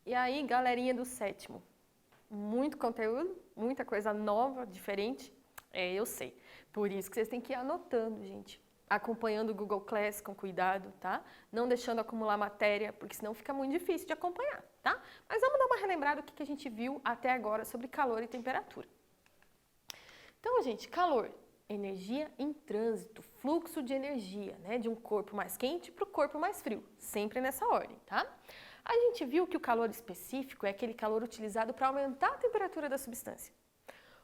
E aí, galerinha do sétimo, muito conteúdo, muita coisa nova, diferente, eu sei. Por isso que vocês têm que ir anotando, gente. Acompanhando o Google Class com cuidado, tá? Não deixando acumular matéria, porque senão fica muito difícil de acompanhar, tá? Mas vamos dar uma relembrada do que a gente viu até agora sobre calor e temperatura. Então, gente, calor, energia em trânsito, fluxo de energia, né? De um corpo mais quente para o corpo mais frio, sempre nessa ordem, tá? A gente viu que o calor específico é aquele calor utilizado para aumentar a temperatura da substância.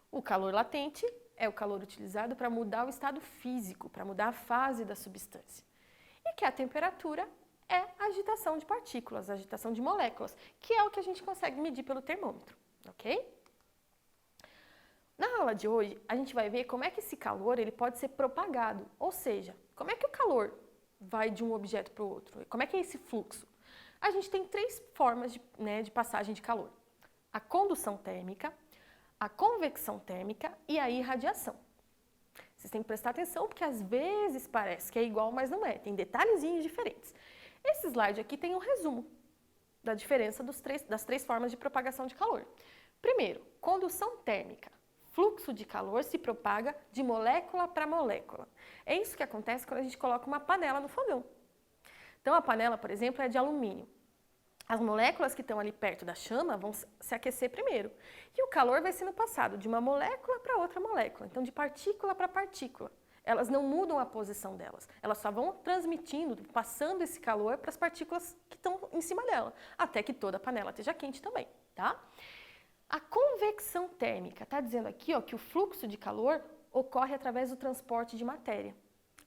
O calor latente é o calor utilizado para mudar o estado físico, para mudar a fase da substância. E que a temperatura é a agitação de partículas, a agitação de moléculas, que é o que a gente consegue medir pelo termômetro, ok? Na aula de hoje, a gente vai ver como é que esse calor ele pode ser propagado, ou seja, como é que o calor vai de um objeto para o outro, como é que é esse fluxo. A gente tem três formas de passagem de calor: a condução térmica, a convecção térmica e a irradiação. Vocês têm que prestar atenção porque às vezes parece que é igual, mas não é. Tem detalhezinhos diferentes. Esse slide aqui tem um resumo da diferença das três formas de propagação de calor. Primeiro, condução térmica. Fluxo de calor se propaga de molécula para molécula. É isso que acontece quando a gente coloca uma panela no fogão. Então, a panela, por exemplo, é de alumínio. As moléculas que estão ali perto da chama vão se aquecer primeiro. E o calor vai sendo passado de uma molécula para outra molécula, então de partícula para partícula. Elas não mudam a posição delas, elas só vão transmitindo, passando esse calor para as partículas que estão em cima dela, até que toda a panela esteja quente também, tá? A convecção térmica está dizendo aqui, ó, que o fluxo de calor ocorre através do transporte de matéria.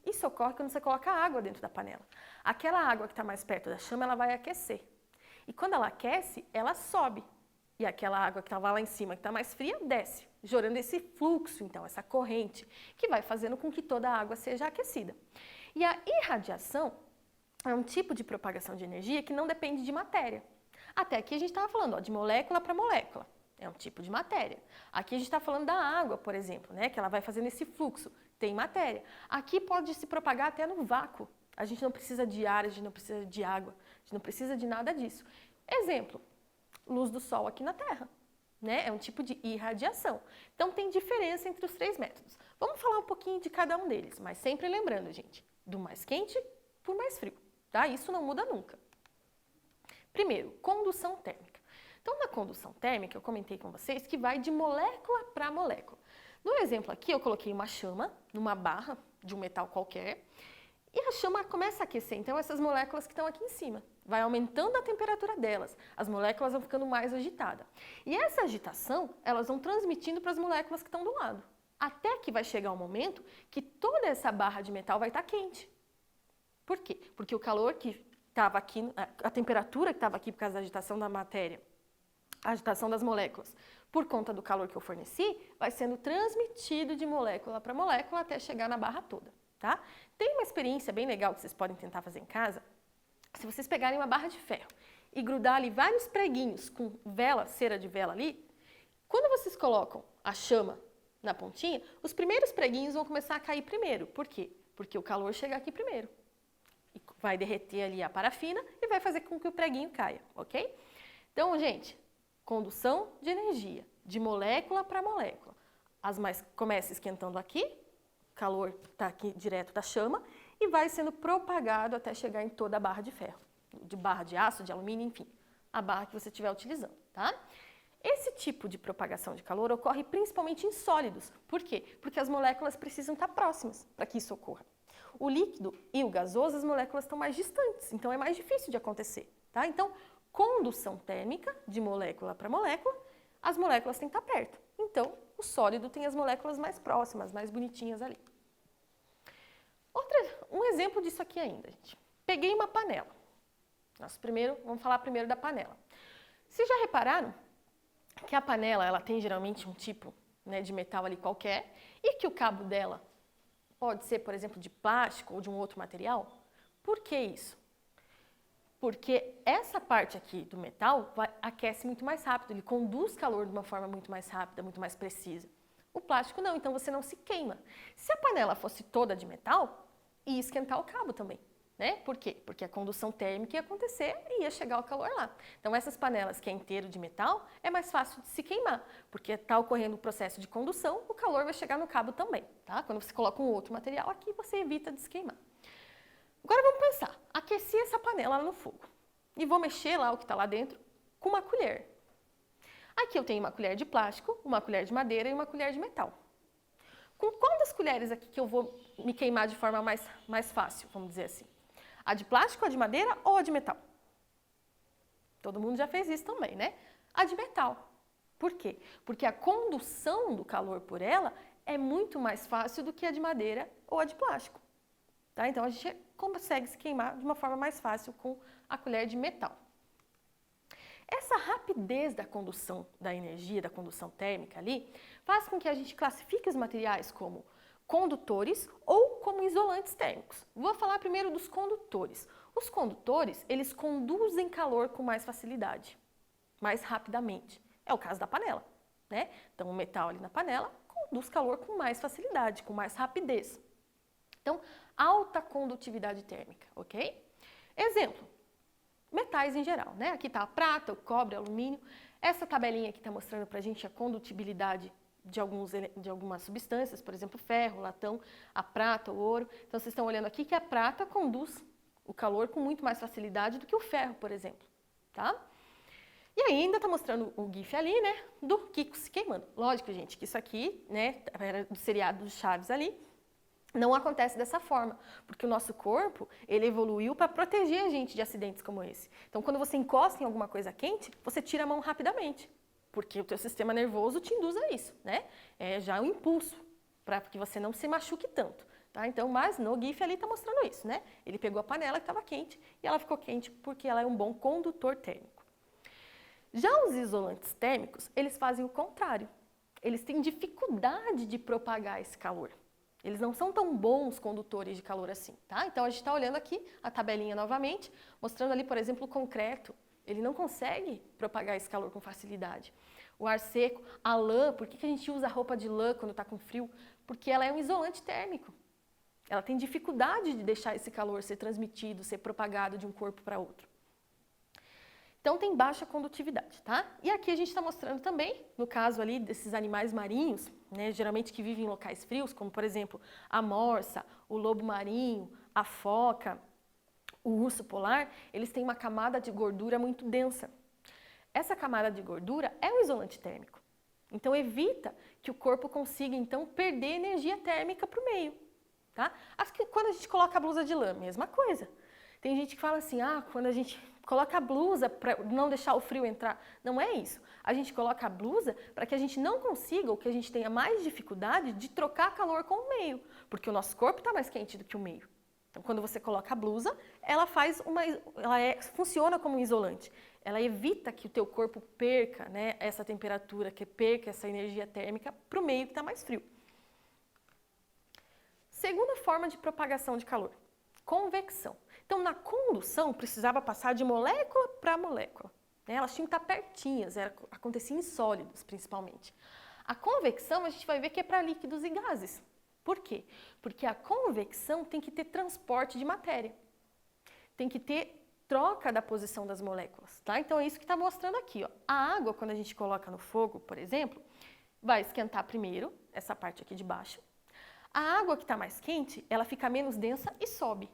Isso ocorre quando você coloca água dentro da panela. Aquela água que está mais perto da chama, ela vai aquecer. E quando ela aquece, ela sobe. E aquela água que estava lá em cima, que está mais fria, desce, gerando esse fluxo, então, essa corrente, que vai fazendo com que toda a água seja aquecida. E a irradiação é um tipo de propagação de energia que não depende de matéria. Até aqui a gente estava falando, ó, de molécula para molécula. É um tipo de matéria. Aqui a gente está falando da água, por exemplo, né, que ela vai fazendo esse fluxo. Tem matéria. Aqui pode se propagar até no vácuo. A gente não precisa de ar, a gente não precisa de água, a gente não precisa de nada disso. Exemplo, luz do sol aqui na Terra, né? É um tipo de irradiação. Então tem diferença entre os três métodos. Vamos falar um pouquinho de cada um deles, mas sempre lembrando, gente, do mais quente para o mais frio, tá? Isso não muda nunca. Primeiro, condução térmica. Então, na condução térmica, eu comentei com vocês que vai de molécula para molécula. No exemplo aqui, eu coloquei uma chama numa barra de um metal qualquer e a chama começa a aquecer. Então, essas moléculas que estão aqui em cima, vai aumentando a temperatura delas, as moléculas vão ficando mais agitadas. E essa agitação, elas vão transmitindo para as moléculas que estão do lado. Até que vai chegar um momento que toda essa barra de metal vai estar quente. Por quê? Porque o calor que estava aqui, a temperatura que estava aqui por causa da agitação da matéria, a agitação das moléculas, por conta do calor que eu forneci, vai sendo transmitido de molécula para molécula até chegar na barra toda, tá? Tem uma experiência bem legal que vocês podem tentar fazer em casa. Se vocês pegarem uma barra de ferro e grudar ali vários preguinhos com vela, cera de vela ali, quando vocês colocam a chama na pontinha, os primeiros preguinhos vão começar a cair primeiro. Por quê? Porque o calor chega aqui primeiro. E vai derreter ali a parafina e vai fazer com que o preguinho caia, ok? Então, gente, condução de energia, de molécula para molécula. Começa esquentando aqui, o calor está aqui direto da chama, e vai sendo propagado até chegar em toda a barra de ferro, de barra de aço, de alumínio, enfim, a barra que você estiver utilizando, tá? Esse tipo de propagação de calor ocorre principalmente em sólidos. Por quê? Porque as moléculas precisam estar próximas para que isso ocorra. O líquido e o gasoso, as moléculas estão mais distantes, então é mais difícil de acontecer, tá? Então, condução térmica, de molécula para molécula, as moléculas têm que estar perto. Então, o sólido tem as moléculas mais próximas, mais bonitinhas ali. Um exemplo disso aqui ainda, gente. Peguei uma panela. Vamos falar primeiro da panela. Vocês já repararam que a panela ela tem geralmente um tipo, né, de metal ali qualquer e que o cabo dela pode ser, por exemplo, de plástico ou de um outro material? Por que isso? Porque essa parte aqui do metal aquece muito mais rápido, ele conduz calor de uma forma muito mais rápida, muito mais precisa. O plástico não, então você não se queima. Se a panela fosse toda de metal, ia esquentar o cabo também, né? Por quê? Porque a condução térmica ia acontecer e ia chegar o calor lá. Então essas panelas que é inteiro de metal, é mais fácil de se queimar, porque está ocorrendo o processo de condução, o calor vai chegar no cabo também, tá? Quando você coloca um outro material aqui, você evita de se queimar. Agora vamos pensar, aqueci essa panela no fogo e vou mexer lá o que está lá dentro com uma colher. Aqui eu tenho uma colher de plástico, uma colher de madeira e uma colher de metal. Com qual das colheres aqui que eu vou me queimar de forma mais fácil, vamos dizer assim? A de plástico, a de madeira ou a de metal? Todo mundo já fez isso também, né? A de metal. Por quê? Porque a condução do calor por ela é muito mais fácil do que a de madeira ou a de plástico. Tá? Então a gente consegue se queimar de uma forma mais fácil com a colher de metal. Essa rapidez da condução da energia, da condução térmica ali, faz com que a gente classifique os materiais como condutores ou como isolantes térmicos. Vou falar primeiro dos condutores. Os condutores, eles conduzem calor com mais facilidade, mais rapidamente. É o caso da panela, né? Então o metal ali na panela conduz calor com mais facilidade, com mais rapidez. Então, alta condutividade térmica, ok? Exemplo. Metais em geral, né? Aqui está a prata, o cobre, o alumínio. Essa tabelinha aqui está mostrando para a gente a condutibilidade de algumas substâncias, por exemplo, ferro, latão, a prata, o ouro. Então, vocês estão olhando aqui que a prata conduz o calor com muito mais facilidade do que o ferro, por exemplo, tá? E ainda está mostrando o GIF ali, né, do Kiko se queimando. Lógico, gente, que isso aqui, né, era do seriado do Chaves ali, não acontece dessa forma, porque o nosso corpo, ele evoluiu para proteger a gente de acidentes como esse. Então, quando você encosta em alguma coisa quente, você tira a mão rapidamente, porque o teu sistema nervoso te induz a isso, né? É já um impulso, para que você não se machuque tanto, tá? Então, mas no GIF ali está mostrando isso, né? Ele pegou a panela que estava quente e ela ficou quente porque ela é um bom condutor térmico. Já os isolantes térmicos, eles fazem o contrário. Eles têm dificuldade de propagar esse calor. Eles não são tão bons condutores de calor assim, tá? Então, a gente está olhando aqui a tabelinha novamente, mostrando ali, por exemplo, o concreto. Ele não consegue propagar esse calor com facilidade. O ar seco, a lã, por que a gente usa roupa de lã quando está com frio? Porque ela é um isolante térmico. Ela tem dificuldade de deixar esse calor ser transmitido, ser propagado de um corpo para outro. Então, tem baixa condutividade, tá? E aqui a gente está mostrando também, no caso ali desses animais marinhos, né, geralmente que vivem em locais frios, como por exemplo a morsa, o lobo marinho, a foca, o urso polar, eles têm uma camada de gordura muito densa. Essa camada de gordura é um isolante térmico. Então, evita que o corpo consiga, então, perder energia térmica para o meio, tá? Acho que quando a gente coloca a blusa de lã, mesma coisa. Tem gente que fala assim, quando a gente coloca a blusa para não deixar o frio entrar. Não é isso. A gente coloca a blusa para que a gente não consiga, ou que a gente tenha mais dificuldade de trocar calor com o meio, porque o nosso corpo está mais quente do que o meio. Então, quando você coloca a blusa, ela funciona como um isolante. Ela evita que o teu corpo perca, né, essa temperatura, que perca essa energia térmica para o meio que está mais frio. Segunda forma de propagação de calor, convecção. Então, na condução, precisava passar de molécula para molécula. Né? Elas tinham que estar pertinhas, acontecia em sólidos, principalmente. A convecção, a gente vai ver que é para líquidos e gases. Por quê? Porque a convecção tem que ter transporte de matéria. Tem que ter troca da posição das moléculas. Tá? Então, é isso que está mostrando aqui. Ó. A água, quando a gente coloca no fogo, por exemplo, vai esquentar primeiro, essa parte aqui de baixo. A água que está mais quente, ela fica menos densa e sobe.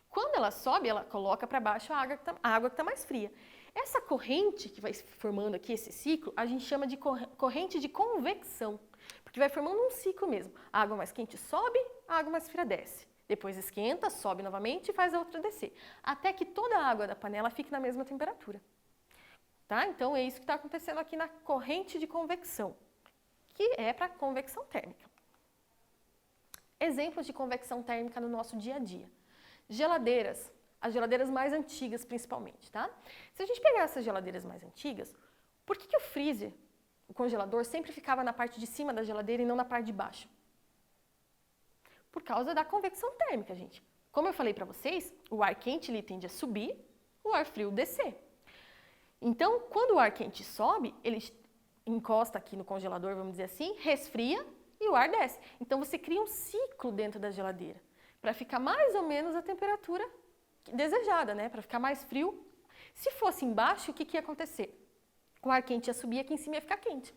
Quando ela sobe, ela coloca para baixo a água que está mais fria. Essa corrente que vai formando aqui, esse ciclo, a gente chama de corrente de convecção, porque vai formando um ciclo mesmo. A água mais quente sobe, a água mais fria desce. Depois esquenta, sobe novamente e faz a outra descer, até que toda a água da panela fique na mesma temperatura. Tá? Então, é isso que está acontecendo aqui na corrente de convecção, que é para convecção térmica. Exemplos de convecção térmica no nosso dia a dia. Geladeiras, as geladeiras mais antigas principalmente, tá? Se a gente pegar essas geladeiras mais antigas, por que o freezer, o congelador, sempre ficava na parte de cima da geladeira e não na parte de baixo? Por causa da convecção térmica, gente. Como eu falei para vocês, o ar quente ele tende a subir, o ar frio descer. Então, quando o ar quente sobe, ele encosta aqui no congelador, vamos dizer assim, resfria e o ar desce. Então você cria um ciclo dentro da geladeira para ficar mais ou menos a temperatura desejada, né? Para ficar mais frio. Se fosse embaixo, o que ia acontecer? O ar quente ia subir, aqui em cima ia ficar quente.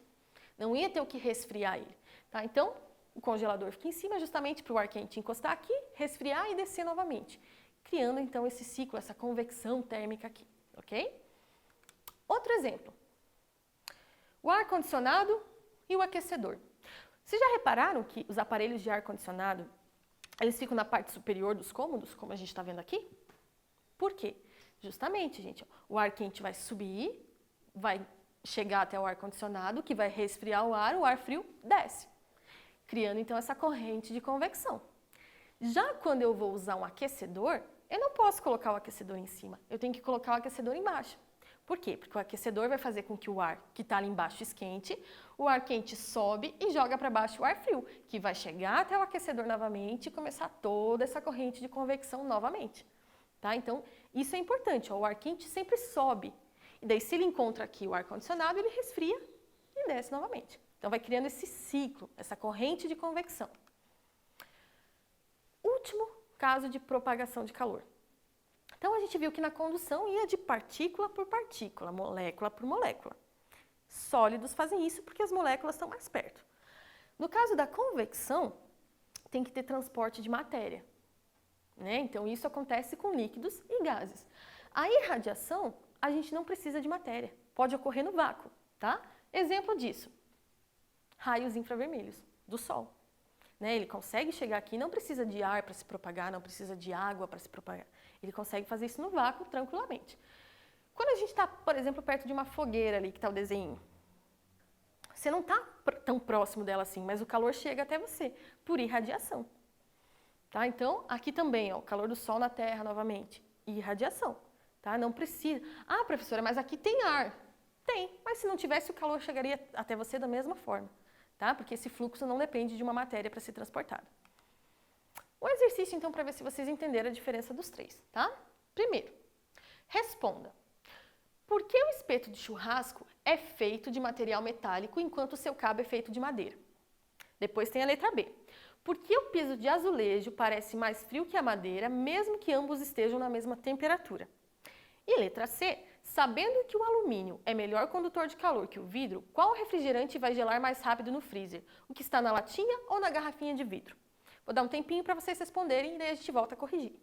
Não ia ter o que resfriar ele, tá? Então, o congelador fica em cima justamente para o ar quente encostar aqui, resfriar e descer novamente, criando então esse ciclo, essa convecção térmica aqui, ok? Outro exemplo, o ar-condicionado e o aquecedor. Vocês já repararam que os aparelhos de ar-condicionado, eles ficam na parte superior dos cômodos, como a gente está vendo aqui? Por quê? Justamente, gente, ó, o ar quente vai subir, vai chegar até o ar-condicionado, que vai resfriar o ar frio desce, criando então essa corrente de convecção. Já quando eu vou usar um aquecedor, eu não posso colocar o aquecedor em cima, eu tenho que colocar o aquecedor embaixo. Por quê? Porque o aquecedor vai fazer com que o ar que está ali embaixo esquente, o ar quente sobe e joga para baixo o ar frio, que vai chegar até o aquecedor novamente e começar toda essa corrente de convecção novamente. Tá? Então, isso é importante, ó, o ar quente sempre sobe. E daí, se ele encontra aqui o ar-condicionado, ele resfria e desce novamente. Então, vai criando esse ciclo, essa corrente de convecção. Último caso de propagação de calor. Então, a gente viu que na condução ia de partícula por partícula, molécula por molécula. Sólidos fazem isso porque as moléculas estão mais perto. No caso da convecção, tem que ter transporte de matéria, né? Então, isso acontece com líquidos e gases. A irradiação, a gente não precisa de matéria, pode ocorrer no vácuo, tá? Exemplo disso, raios infravermelhos do Sol. Né? Ele consegue chegar aqui, não precisa de ar para se propagar, não precisa de água para se propagar. Ele consegue fazer isso no vácuo tranquilamente. Quando a gente está, por exemplo, perto de uma fogueira ali, que está o desenho, você não está tão próximo dela assim, mas o calor chega até você, por irradiação. Tá? Então, aqui também, ó, o calor do Sol na Terra novamente, irradiação. Tá? Não precisa. Ah, professora, mas aqui tem ar. Tem, mas se não tivesse, o calor chegaria até você da mesma forma. Tá? Porque esse fluxo não depende de uma matéria para ser transportada. Um exercício, então, para ver se vocês entenderam a diferença dos três. Tá? Primeiro, responda. Por que o espeto de churrasco é feito de material metálico enquanto o seu cabo é feito de madeira? Depois tem a letra B. Por que o piso de azulejo parece mais frio que a madeira, mesmo que ambos estejam na mesma temperatura? E letra C, sabendo que o alumínio é melhor condutor de calor que o vidro, qual refrigerante vai gelar mais rápido no freezer? O que está na latinha ou na garrafinha de vidro? Vou dar um tempinho para vocês responderem e daí a gente volta a corrigir.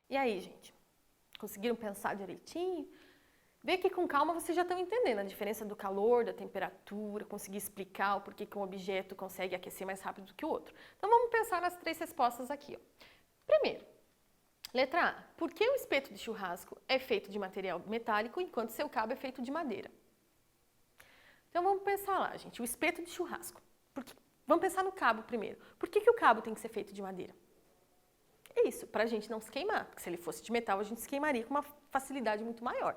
E aí, gente? Conseguiram pensar direitinho? Vê que com calma vocês já estão entendendo a diferença do calor, da temperatura, conseguir explicar o porquê que um objeto consegue aquecer mais rápido do que o outro. Então vamos pensar nas 3 respostas aqui. Ó. Primeiro, letra A. Por que o espeto de churrasco é feito de material metálico enquanto seu cabo é feito de madeira? Então vamos pensar lá, gente. O espeto de churrasco. Vamos pensar no cabo primeiro. Por que o cabo tem que ser feito de madeira? É isso, para a gente não se queimar. Porque se ele fosse de metal, a gente se queimaria com uma facilidade muito maior.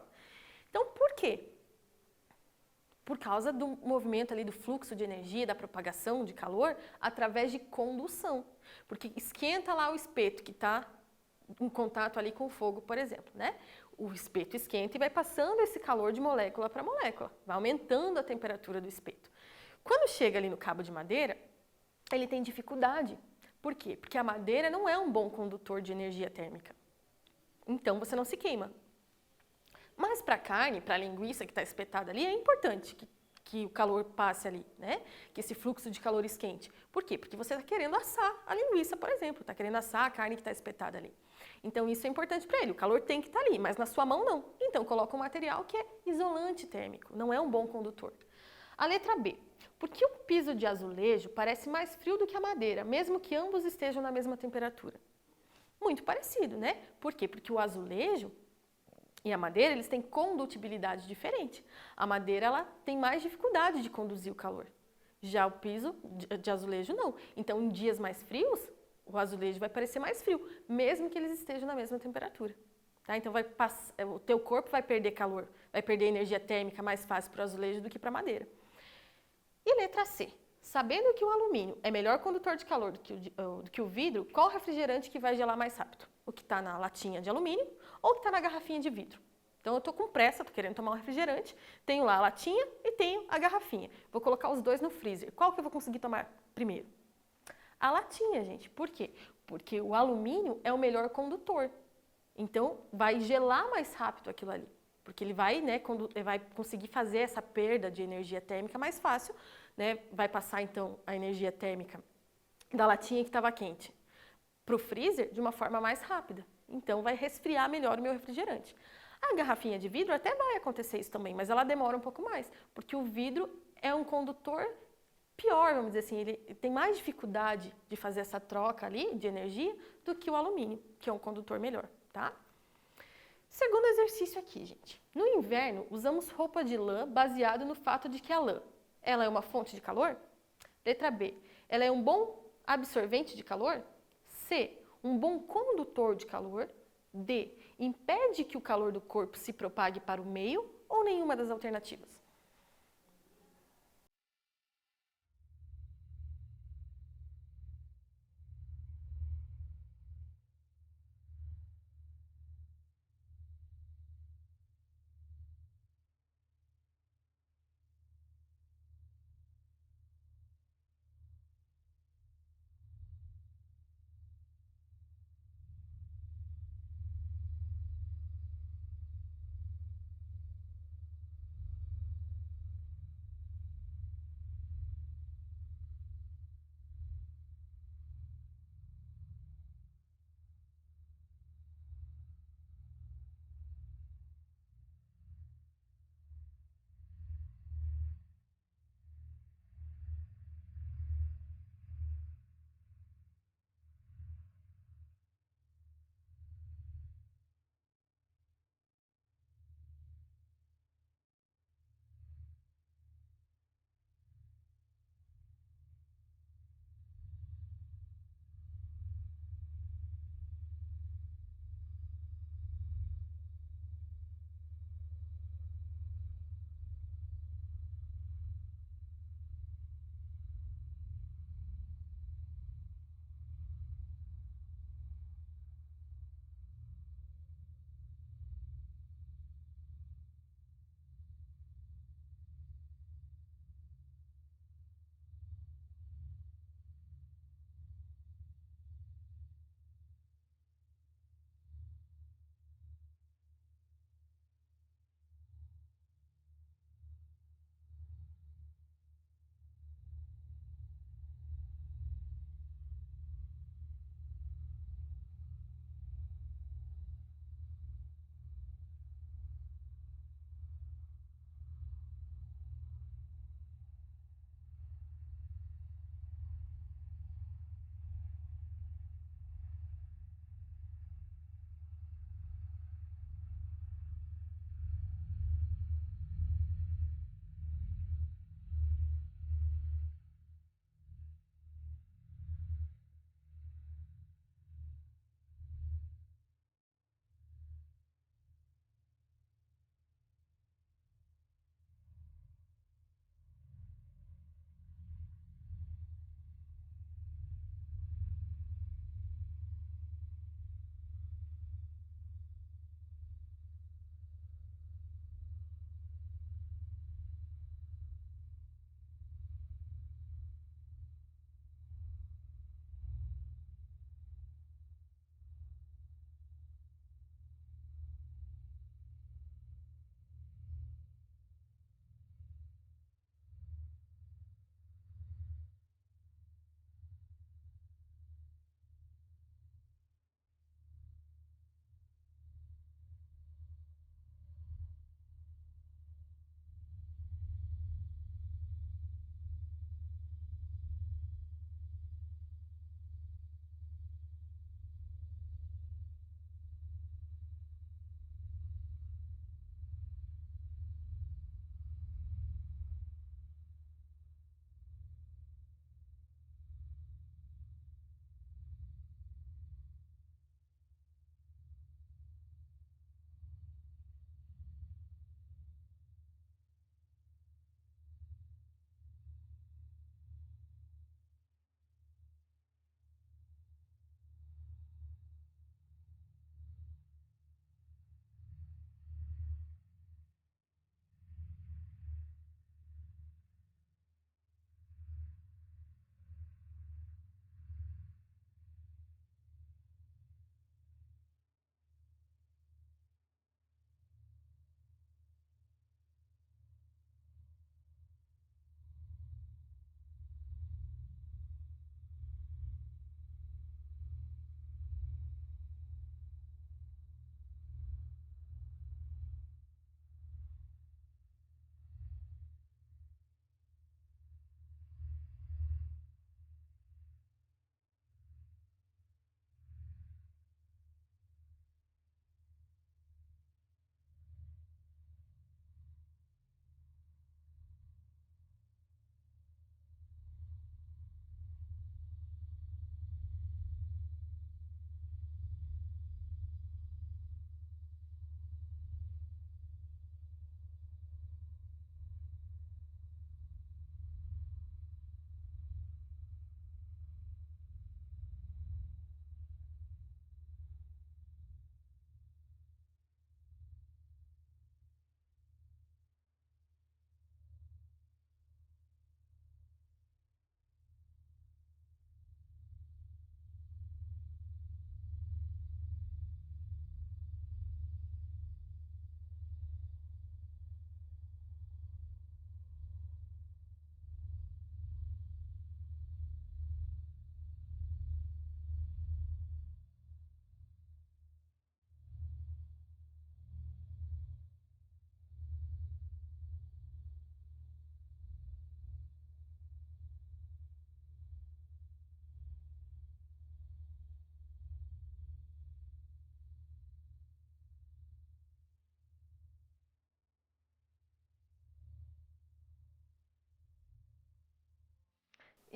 Então, por quê? Por causa do movimento ali do fluxo de energia, da propagação de calor, através de condução. Porque esquenta lá o espeto que está em contato ali com o fogo, por exemplo, né? O espeto esquenta e vai passando esse calor de molécula para molécula, vai aumentando a temperatura do espeto. Quando chega ali no cabo de madeira, ele tem dificuldade. Por quê? Porque a madeira não é um bom condutor de energia térmica. Então você não se queima. Mas para a carne, para a linguiça que está espetada ali, é importante que o calor passe ali, né? Que esse fluxo de calor esquente. Por quê? Porque você está querendo assar a linguiça, por exemplo, está querendo assar a carne que está espetada ali. Então isso é importante para ele, o calor tem que estar ali, mas na sua mão não. Então coloca um material que é isolante térmico, não é um bom condutor. A letra B. Por que o piso de azulejo parece mais frio do que a madeira, mesmo que ambos estejam na mesma temperatura? Muito parecido, né? Por quê? Porque o azulejo e a madeira, eles têm condutibilidade diferente. A madeira, ela tem mais dificuldade de conduzir o calor. Já o piso de azulejo, não. Então, em dias mais frios, o azulejo vai parecer mais frio, mesmo que eles estejam na mesma temperatura. Tá? Então, o teu corpo vai perder calor, vai perder energia térmica mais fácil para o azulejo do que para a madeira. E letra C. Sabendo que o alumínio é melhor condutor de calor do que o vidro, qual refrigerante que vai gelar mais rápido? O que está na latinha de alumínio ou o que está na garrafinha de vidro? Então eu estou com pressa, estou querendo tomar um refrigerante, tenho lá a latinha e tenho a garrafinha. Vou colocar os dois no freezer. Qual que eu vou conseguir tomar primeiro? A latinha, gente. Por quê? Porque o alumínio é o melhor condutor. Então vai gelar mais rápido aquilo ali. Porque ele vai, né, vai conseguir fazer essa perda de energia térmica mais fácil, né? Vai passar então a energia térmica da latinha que estava quente para o freezer de uma forma mais rápida. Então vai resfriar melhor o meu refrigerante. A garrafinha de vidro até vai acontecer isso também, mas ela demora um pouco mais, porque o vidro é um condutor pior, vamos dizer assim, ele tem mais dificuldade de fazer essa troca ali de energia do que o alumínio, que é um condutor melhor, tá? Segundo exercício aqui, gente. No inverno, usamos roupa de lã baseado no fato de que a lã, ela é uma fonte de calor? Letra B. Ela é um bom absorvente de calor? C. Um bom condutor de calor? D. Impede que o calor do corpo se propague para o meio ou nenhuma das alternativas?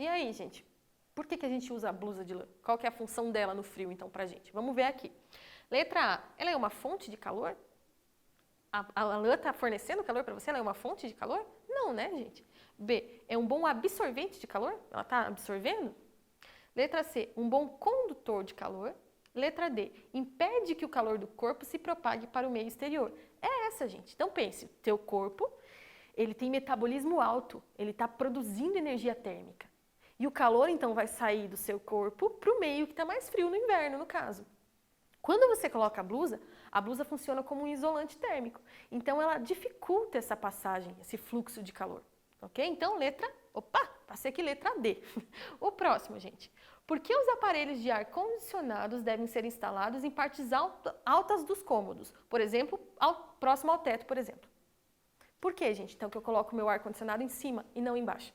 E aí, gente? Por que a gente usa a blusa de lã? Qual que é a função dela no frio, então, pra gente? Vamos ver aqui. Letra A, ela é uma fonte de calor? A lã está fornecendo calor para você? Ela é uma fonte de calor? Não, né, gente? B, é um bom absorvente de calor? Ela está absorvendo? Letra C, um bom condutor de calor? Letra D, impede que o calor do corpo se propague para o meio exterior. É essa, gente. Então pense, teu corpo, ele tem metabolismo alto, ele está produzindo energia térmica. E o calor, então, vai sair do seu corpo para o meio que está mais frio no inverno, no caso. Quando você coloca a blusa funciona como um isolante térmico. Então, ela dificulta essa passagem, esse fluxo de calor. Ok? Então, passei aqui letra D. O próximo, gente. Por que os aparelhos de ar-condicionados devem ser instalados em partes altas dos cômodos? Por exemplo, próximo ao teto, por exemplo. Por que, gente? Então, que eu coloco o meu ar-condicionado em cima e não embaixo?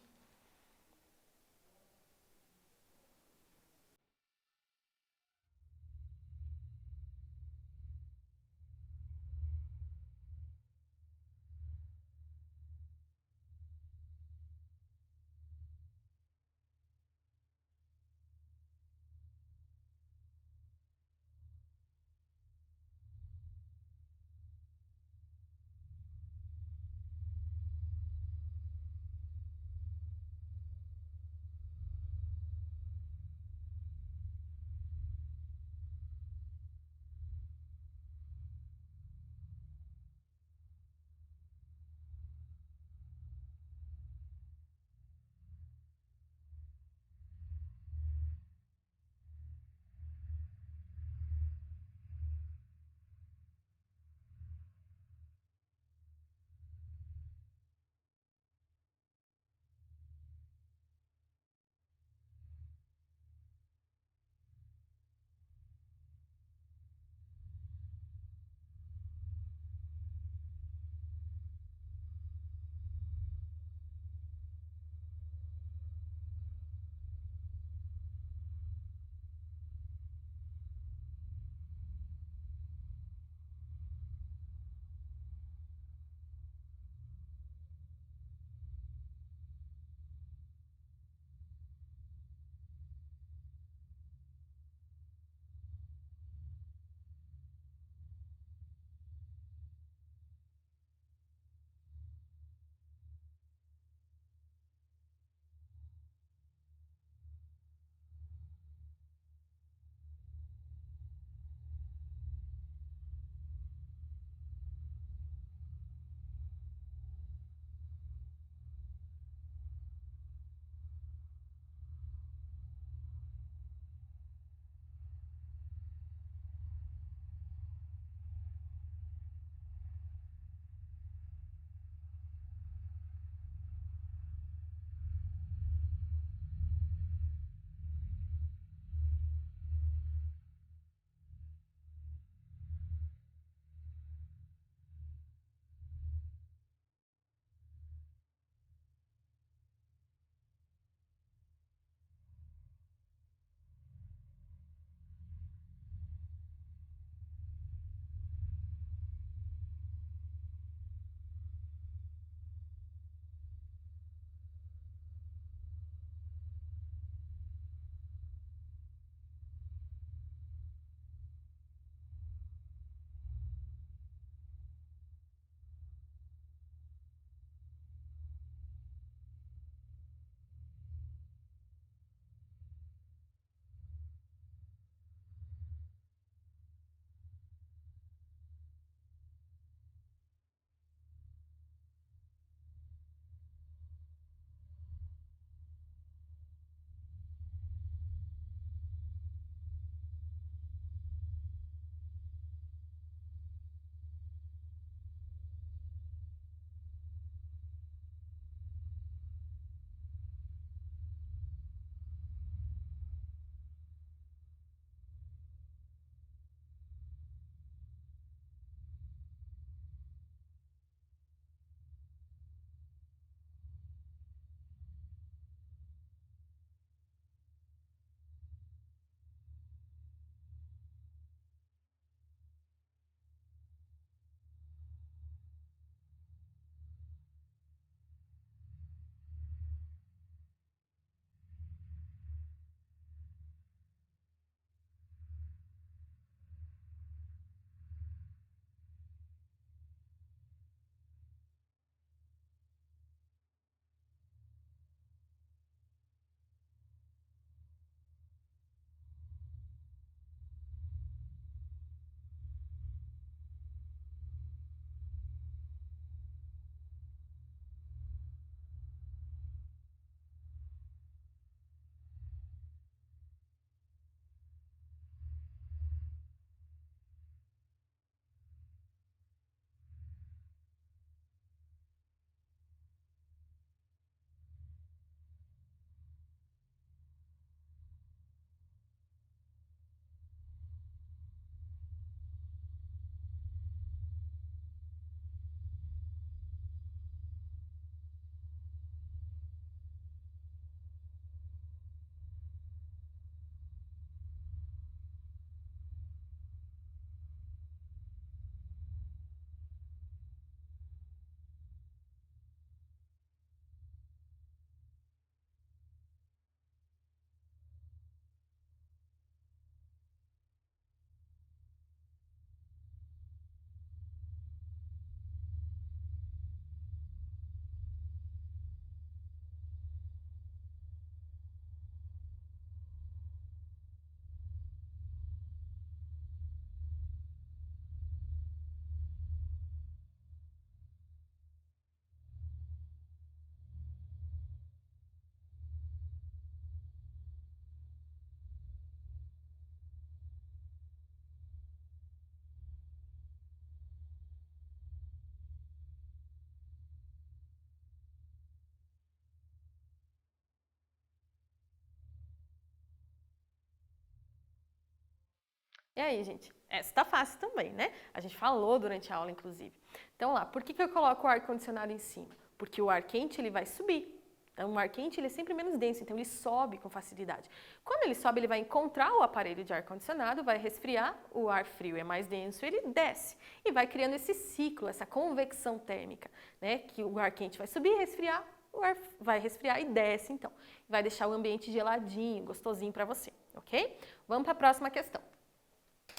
E aí, gente? Essa tá fácil também, né? A gente falou durante a aula, inclusive. Então lá, por que eu coloco o ar-condicionado em cima? Porque o ar quente ele vai subir. Então, o ar quente ele é sempre menos denso, então ele sobe com facilidade. Quando ele sobe, ele vai encontrar o aparelho de ar-condicionado, vai resfriar, o ar frio é mais denso, ele desce e vai criando esse ciclo, essa convecção térmica, né? Que o ar quente vai subir, resfriar, o ar vai resfriar e desce, então. Vai deixar o ambiente geladinho, gostosinho para você, ok? Vamos para a próxima questão.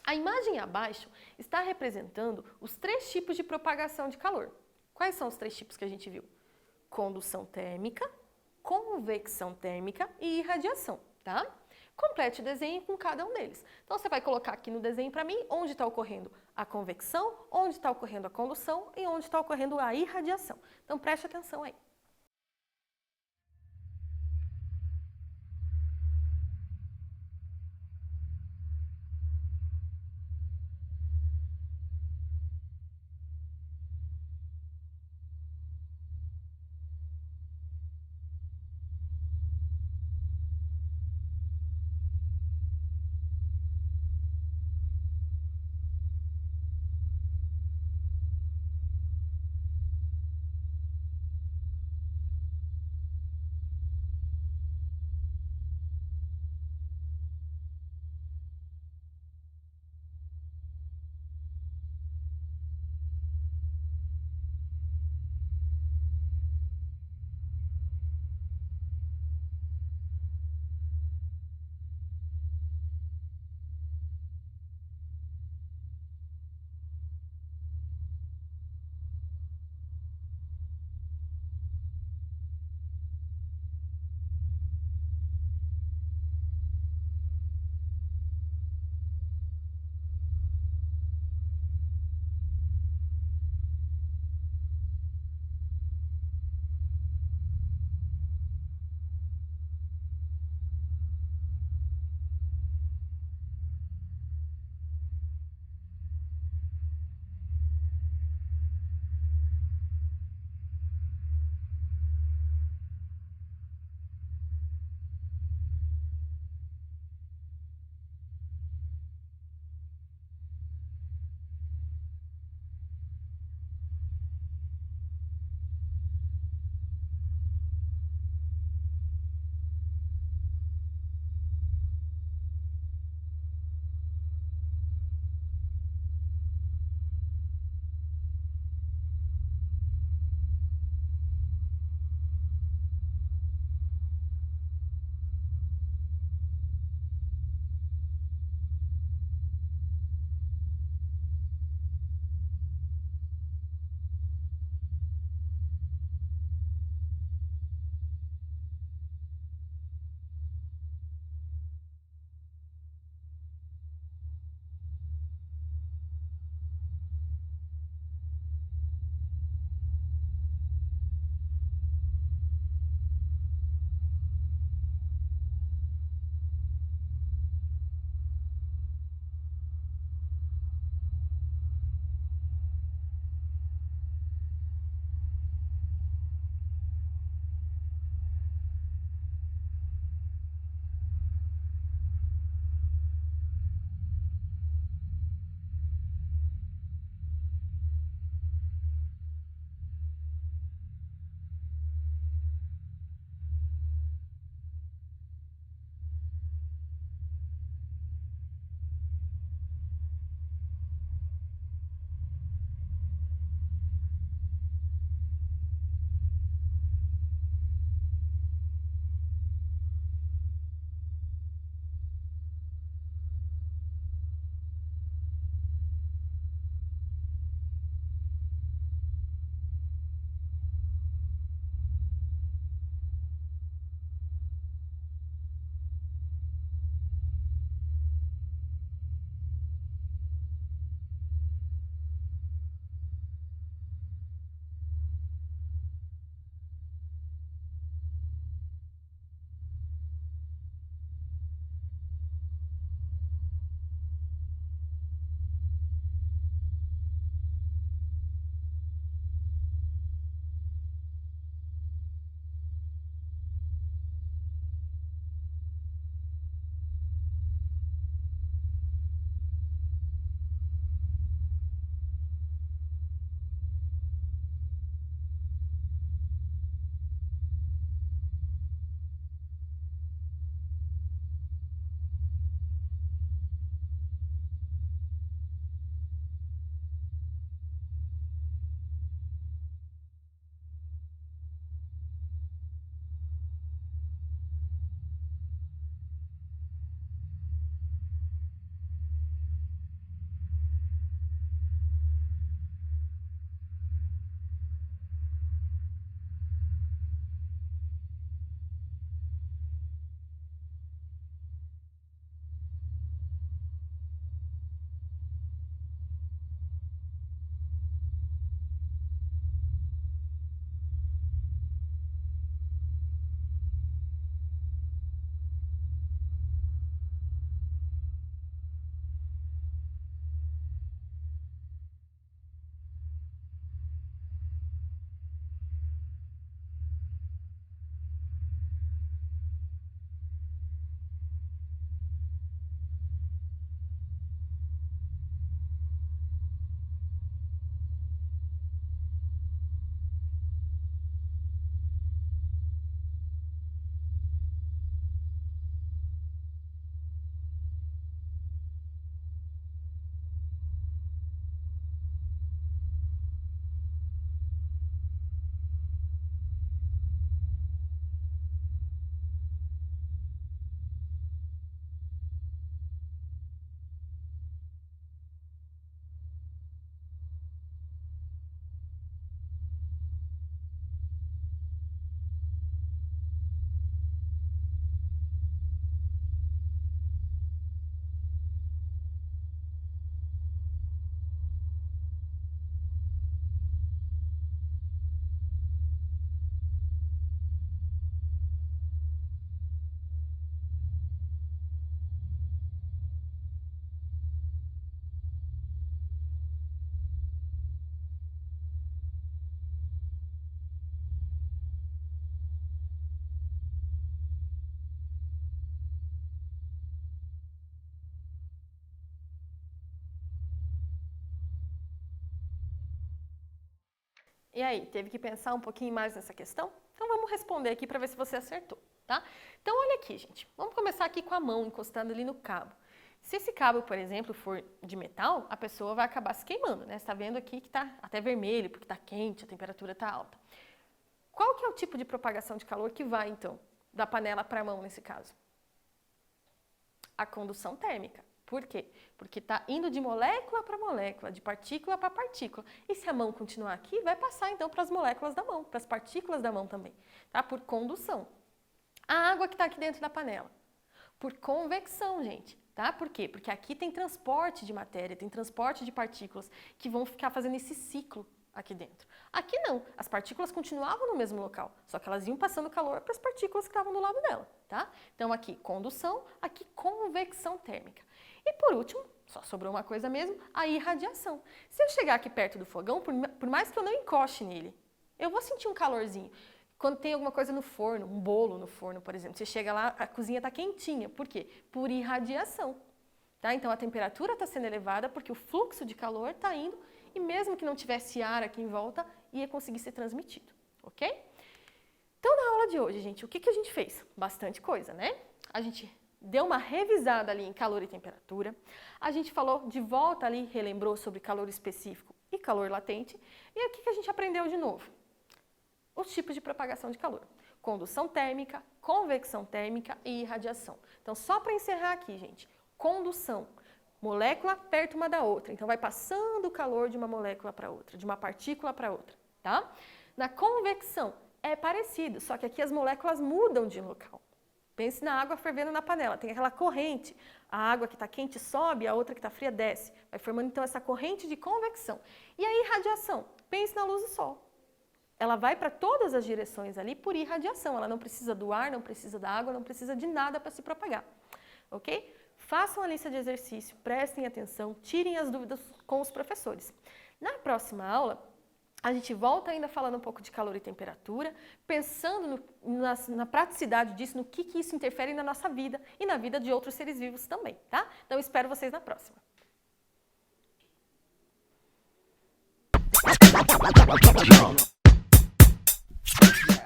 A imagem abaixo está representando os 3 tipos de propagação de calor. Quais são os 3 tipos que a gente viu? Condução térmica, convecção térmica e irradiação, tá? Complete o desenho com cada um deles. Então, você vai colocar aqui no desenho para mim onde está ocorrendo a convecção, onde está ocorrendo a condução e onde está ocorrendo a irradiação. Então, preste atenção aí. E aí, teve que pensar um pouquinho mais nessa questão? Então vamos responder aqui para ver se você acertou, tá? Então olha aqui, gente. Vamos começar aqui com a mão encostando ali no cabo. Se esse cabo, por exemplo, for de metal, a pessoa vai acabar se queimando, né? Você está vendo aqui que está até vermelho, porque está quente, a temperatura está alta. Qual que é o tipo de propagação de calor que vai, então, da panela para a mão nesse caso? A condução térmica. Por quê? Porque está indo de molécula para molécula, de partícula para partícula. E se a mão continuar aqui, vai passar então para as moléculas da mão, para as partículas da mão também, tá? Por condução. A água que está aqui dentro da panela. Por convecção, gente, tá? Por quê? Porque aqui tem transporte de matéria, tem transporte de partículas que vão ficar fazendo esse ciclo aqui dentro. Aqui não, as partículas continuavam no mesmo local, só que elas iam passando calor para as partículas que estavam do lado dela, tá? Então aqui condução, aqui convecção térmica. E por último, só sobrou uma coisa mesmo, a irradiação. Se eu chegar aqui perto do fogão, por mais que eu não encoste nele, eu vou sentir um calorzinho. Quando tem alguma coisa no forno, um bolo no forno, por exemplo, você chega lá, a cozinha está quentinha. Por quê? Por irradiação. Tá? Então a temperatura está sendo elevada porque o fluxo de calor está indo e mesmo que não tivesse ar aqui em volta, ia conseguir ser transmitido. Ok? Então na aula de hoje, gente, o que a gente fez? Bastante coisa, né? A gente deu uma revisada ali em calor e temperatura, a gente falou de volta ali, relembrou sobre calor específico e calor latente, e o que a gente aprendeu de novo? Os tipos de propagação de calor: condução térmica, convecção térmica e irradiação. Então, só para encerrar aqui, gente, condução, molécula perto uma da outra, então vai passando o calor de uma molécula para outra, de uma partícula para outra, tá? Na convecção é parecido, só que aqui as moléculas mudam de local. Pense na água fervendo na panela, tem aquela corrente, a água que está quente sobe, a outra que está fria desce, vai formando então essa corrente de convecção. E a irradiação? Pense na luz do sol. Ela vai para todas as direções ali por irradiação, ela não precisa do ar, não precisa da água, não precisa de nada para se propagar, ok? Façam a lista de exercício, prestem atenção, tirem as dúvidas com os professores. Na próxima aula, a gente volta ainda falando um pouco de calor e temperatura, pensando na praticidade disso, no que isso interfere na nossa vida e na vida de outros seres vivos também, tá? Então, espero vocês na próxima.